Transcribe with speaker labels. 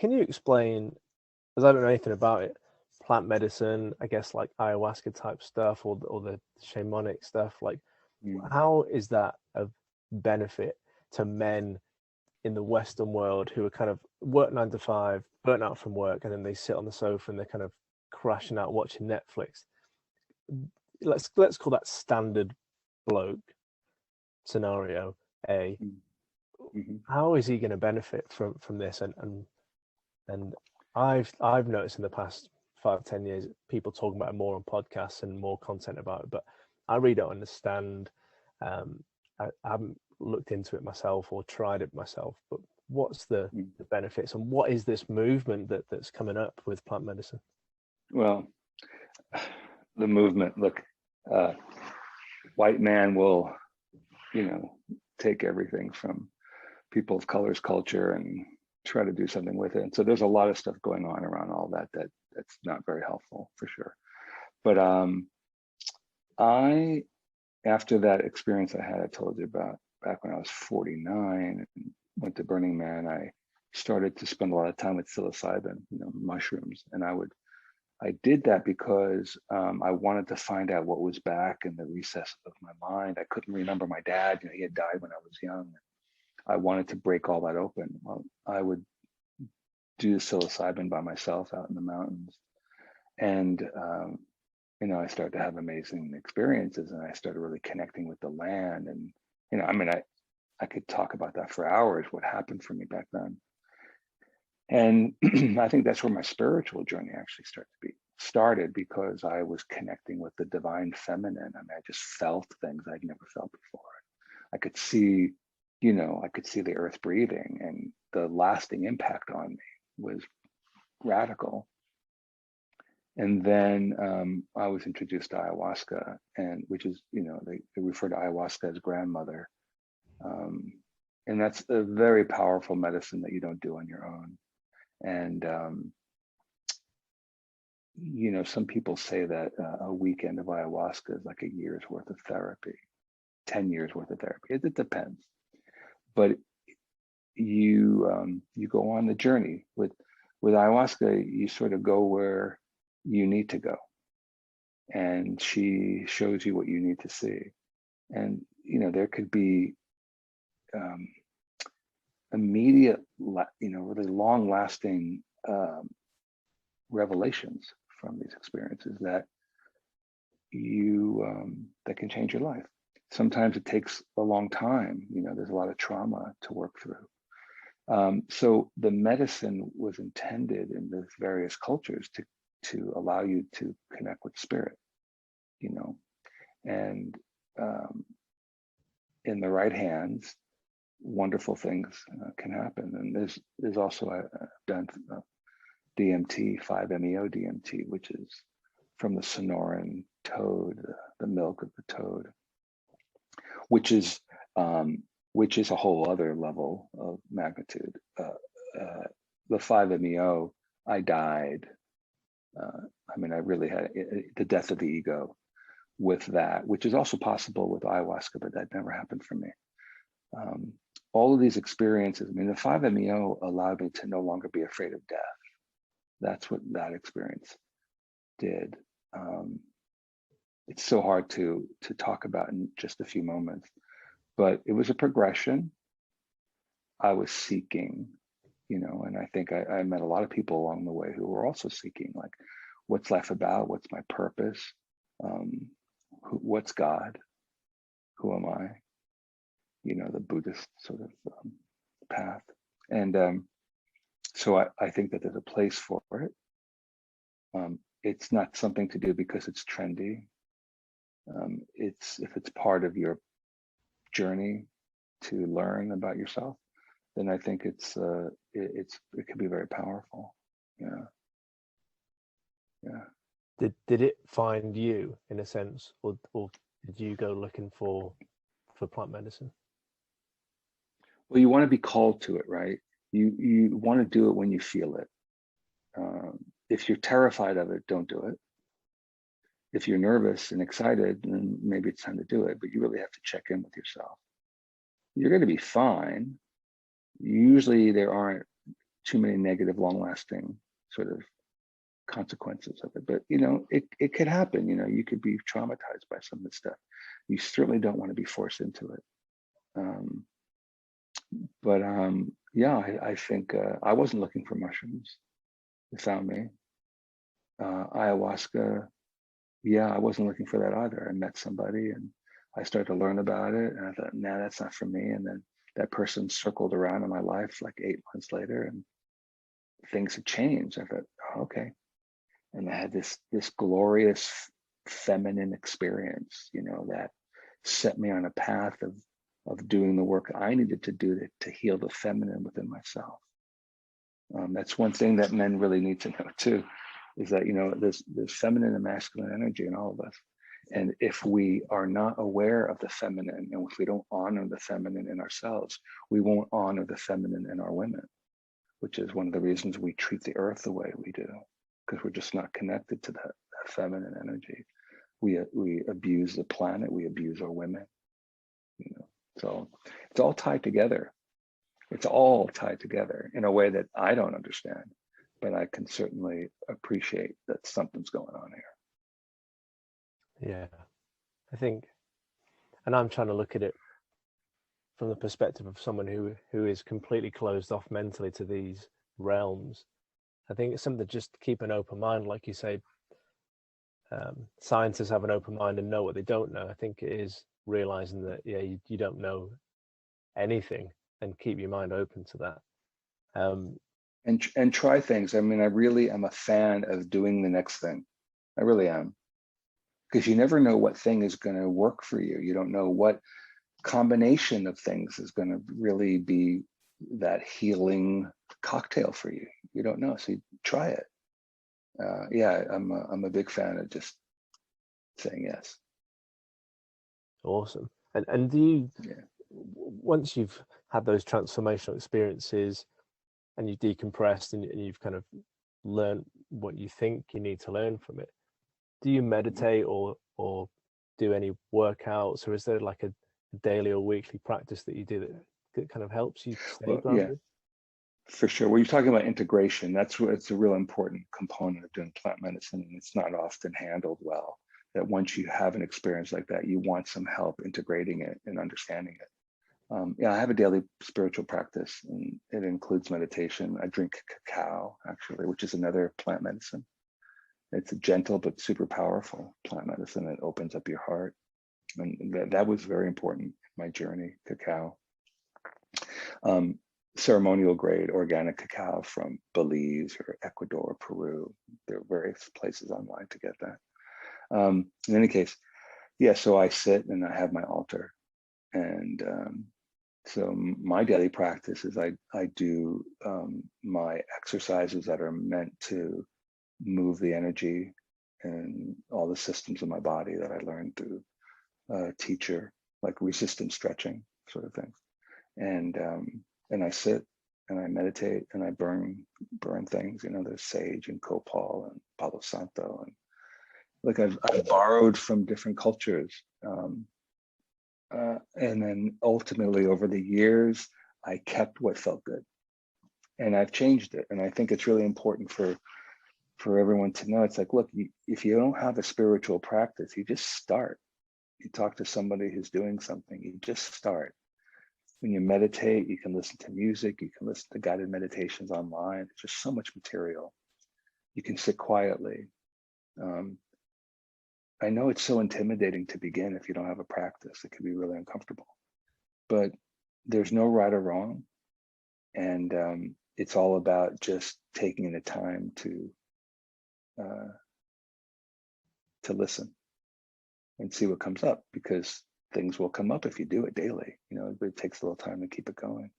Speaker 1: can you explain, because I don't know anything about it, plant medicine, I guess like ayahuasca type stuff or the shamanic stuff, like
Speaker 2: Mm.
Speaker 1: how is that of benefit to men in the Western world who are kind of work 9 to 5, burnt out from work, and then they sit on the sofa and they're kind of crashing out watching Netflix. Let's call that standard bloke scenario A.
Speaker 2: Mm. Mhm.
Speaker 1: How is he going to benefit from this? And I've noticed in the past 5-10 years people talking about it more on podcasts and more content about it, but I really don't understand. I haven't looked into it myself or tried it myself, but what's the
Speaker 2: Mm.
Speaker 1: benefits and what is this movement that's coming up with plant medicine?
Speaker 2: Well, the movement, look, uh, white man will, take everything from people of color's culture and try to do something with it. And so there's a lot of stuff going on around all that's not very helpful for sure. But I, after that experience I told you about back when I was 49 and went to Burning Man, I started to spend a lot of time with psilocybin, mushrooms. And I did that because I wanted to find out what was back in the recesses of my mind. I couldn't remember my dad. He had died when I was young. I wanted to break all that open. Well, I would do psilocybin by myself out in the mountains. And, I started to have amazing experiences and I started really connecting with the land. And, I could talk about that for hours, what happened for me back then. And I think that's where my spiritual journey actually started because I was connecting with the divine feminine. I mean, I just felt things I'd never felt before. I could see, I could see the earth breathing, and the lasting impact on me was radical. And then I was introduced to ayahuasca, and which is, they refer to ayahuasca as grandmother. And that's a very powerful medicine that you don't do on your own. And, some people say that a weekend of ayahuasca is like a year's worth of therapy, 10 years worth of therapy. It depends. But you go on the journey with ayahuasca. You sort of go where you need to go, and she shows you what you need to see. And there could be immediate, really long-lasting revelations from these experiences that that can change your life. Sometimes it takes a long time. There's a lot of trauma to work through. So the medicine was intended in the various cultures to allow you to connect with spirit, and in the right hands, wonderful things can happen. And there's also I've done DMT, 5-MeO DMT, which is from the Sonoran toad, the milk of the toad, which is a whole other level of magnitude. The 5-MeO, I died. I really had the death of the ego with that, which is also possible with ayahuasca, but that never happened for me. All of these experiences, the 5-MeO allowed me to no longer be afraid of death. That's what that experience did. It's so hard to talk about in just a few moments, but it was a progression. I was seeking, and I think I met a lot of people along the way who were also seeking, like, what's life about? What's my purpose? What's God? Who am I? The Buddhist sort of path. And so I think that there's a place for it. It's not something to do because it's trendy. If it's part of your journey to learn about yourself, then I think it can be very powerful. Yeah.
Speaker 1: Did it find you in a sense, or did you go looking for plant medicine?
Speaker 2: Well, you want to be called to it, right? You want to do it when you feel it. If you're terrified of it, don't do it. If you're nervous and excited, then maybe it's time to do it, but you really have to check in with yourself. You're going to be fine. Usually there aren't too many negative, long-lasting sort of consequences of it. But it could happen. You could be traumatized by some of this stuff. You certainly don't want to be forced into it. But yeah, I think I wasn't looking for mushrooms. They found me. Ayahuasca, yeah, I wasn't looking for that either. I met somebody and I started to learn about it, and I thought, nah, that's not for me. And then that person circled around in my life like 8 months later, and things had changed. I thought, oh, okay. And I had this glorious feminine experience, that set me on a path of doing the work I needed to do to heal the feminine within myself. That's one thing that men really need to know too, is that there's feminine and masculine energy in all of us. And if we are not aware of the feminine, and if we don't honor the feminine in ourselves, we won't honor the feminine in our women, which is one of the reasons we treat the earth the way we do, because we're just not connected to that feminine energy. We abuse the planet, we abuse our women. So it's all tied together. It's all tied together in a way that I don't understand, but I can certainly appreciate that something's going on
Speaker 1: here. Yeah, I think, and I'm trying to look at it from the perspective of someone who is completely closed off mentally to these realms. I think it's something to just keep an open mind, like you say. Scientists have an open mind and know what they don't know. I think it is realizing that you don't know anything, and keep your mind open to that.
Speaker 2: And try things. I mean, I really am a fan of doing the next thing. I really am, because you never know what thing is going to work for you. You don't know what combination of things is going to really be that healing cocktail for you. You don't know, so you try it. Yeah, I'm a big fan of just saying yes.
Speaker 1: Awesome. And do you, once you've had those transformational experiences and you've decompressed and you've kind of learned what you think you need to learn from it, do you meditate or do any workouts, or is there like a daily or weekly practice that you do that kind of helps you stay grounded?
Speaker 2: Yeah, for sure. When you're talking about integration, that's what it's a real important component of doing plant medicine, and it's not often handled well. That once you have an experience like that, you want some help integrating it and understanding it. Yeah, I have a daily spiritual practice, and it includes meditation. I drink cacao, actually, which is another plant medicine. It's a gentle but super powerful plant medicine that opens up your heart. And that was very important in my journey, cacao. Ceremonial grade organic cacao from Belize or Ecuador or Peru. There are various places online to get that. In any case, yeah, so I sit and I have my altar. And so my daily practice is I do my exercises that are meant to move the energy and all the systems of my body that I learned through a teacher, like resistance stretching sort of things. And I sit and I meditate and I burn things. There's sage and copal and palo santo, and like I've borrowed from different cultures. And then ultimately over the years, I kept what felt good, and I've changed it. And I think it's really important for everyone to know. It's like, look, if you don't have a spiritual practice, you just start. You talk to somebody who's doing something, you just start. When you meditate, you can listen to music, you can listen to guided meditations online. There's just so much material. You can sit quietly. I know it's so intimidating to begin if you don't have a practice. It can be really uncomfortable, but there's no right or wrong. And it's all about just taking the time to listen and see what comes up, because things will come up if you do it daily. But it takes a little time to keep it going.